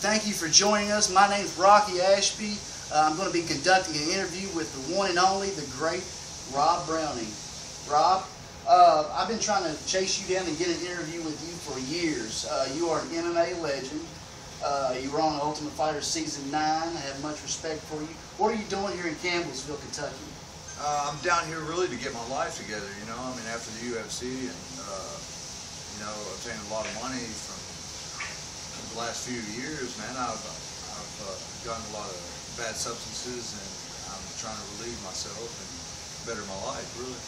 Thank you for joining us. My name is Rocky Ashby. I'm going to be conducting an interview with the one and only, the great Rob Browning. Rob, I've been trying to chase you down and get an interview with you for years. You are an MMA legend. You were on Ultimate Fighter Season 9. I have much respect for you. What are you doing here in Campbellsville, Kentucky? I'm down here really to get my life together, you know. I mean, after the UFC and, you know, obtaining a lot of money from the last few years, man, I've gotten a lot of bad substances, and I'm trying to relieve myself and better my life, really.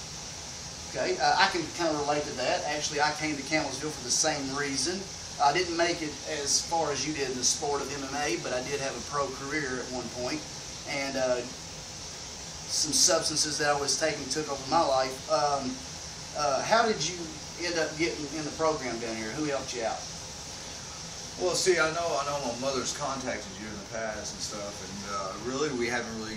Okay, I can kind of relate to that. Actually, I came to Campbellsville for the same reason. I didn't make it as far as you did in the sport of MMA, but I did have a pro career at one point, and some substances that I was taking took over my life. How did you end up getting in the program down here? Who helped you out? Well, see, I know my mother's contacted you in the past and stuff, and really we haven't really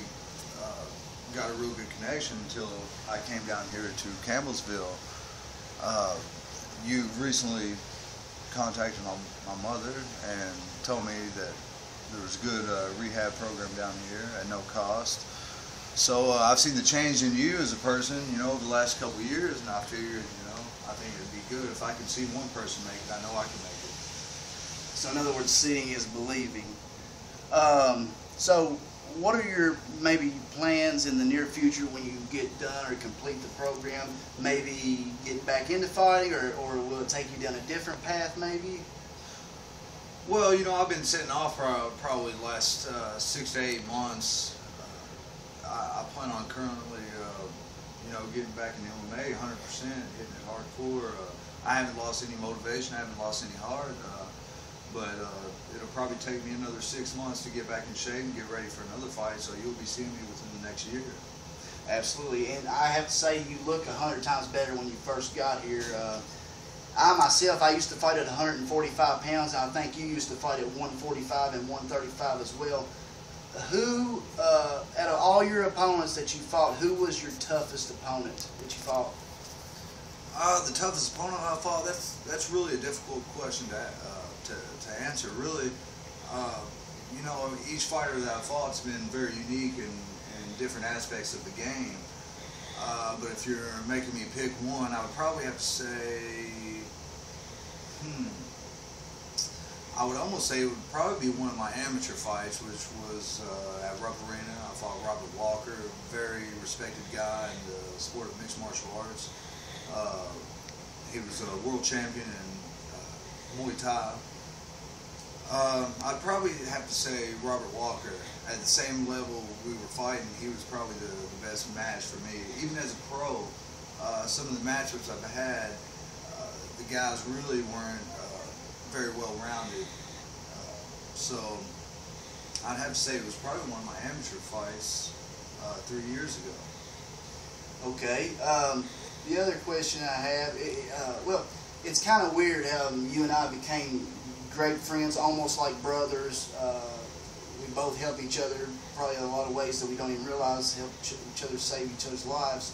got a real good connection until I came down here to Campbellsville. You recently contacted my mother and told me that there was a good rehab program down here at no cost. So I've seen the change in you as a person, you know, over the last couple of years, and I figured, you know, I think it'd be good if I can see one person make it. I know I can make it. So in other words, seeing is believing. So what are your maybe plans in the near future when you get done or complete the program? Maybe get back into fighting, or will it take you down a different path maybe? Well, you know, I've been sitting off for probably the last 6 to 8 months. I plan on currently, you know, getting back in the MMA 100%, hitting it hardcore. I haven't lost any motivation, I haven't lost any heart, but it'll probably take me another 6 months to get back in shape and get ready for another fight, so you'll be seeing me within the next year. Absolutely, and I have to say you look 100 times better when you first got here. I myself, I used to fight at 145 pounds, and I think you used to fight at 145 and 135 as well. Who, out of all your opponents that you fought, who was your toughest opponent that you fought? The toughest opponent I fought, that's really a difficult question to answer, really. You know, each fighter that I fought's been very unique in different aspects of the game. But if you're making me pick one, I would probably have to say, I would almost say it would probably be one of my amateur fights, which was at Rupp Arena. I fought Robert Walker, a very respected guy in the sport of mixed martial arts. He was a world champion in Muay Thai. I'd probably have to say Robert Walker. At the same level we were fighting, he was probably the best match for me. Even as a pro, some of the matchups I've had, the guys really weren't very well rounded. So I'd have to say it was probably one of my amateur fights 3 years ago. Okay. The other question I have, well, it's kind of weird how you and I became great friends, almost like brothers. We both help each other probably in a lot of ways that we don't even realize, help each other save each other's lives.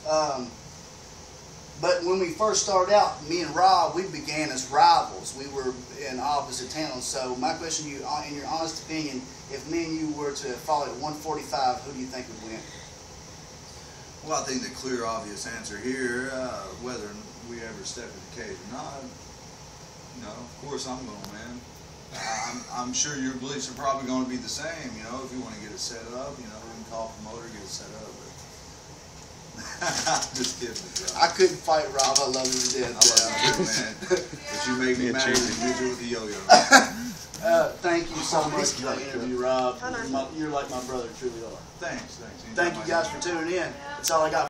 But when we first started out, me and Rob, we began as rivals. We were in opposite towns. So my question to you, in your honest opinion, if me and you were to fall at 145, who do you think would win? Well, I think the clear, obvious answer here, whether we ever step in the cage or not, you know, of course I'm going to win. I'm sure your beliefs are probably going to be the same, you know, if you want to get it set up, you know, we can call a promoter, get it set up. Just kidding. I couldn't fight Rob. I love him to death. I love you too, man. But you make me mad as you do with the yo-yo. Thank you so much for the interview, Rob. You're like my brother, truly are. Thanks. Thank you guys for tuning in. That's all I got.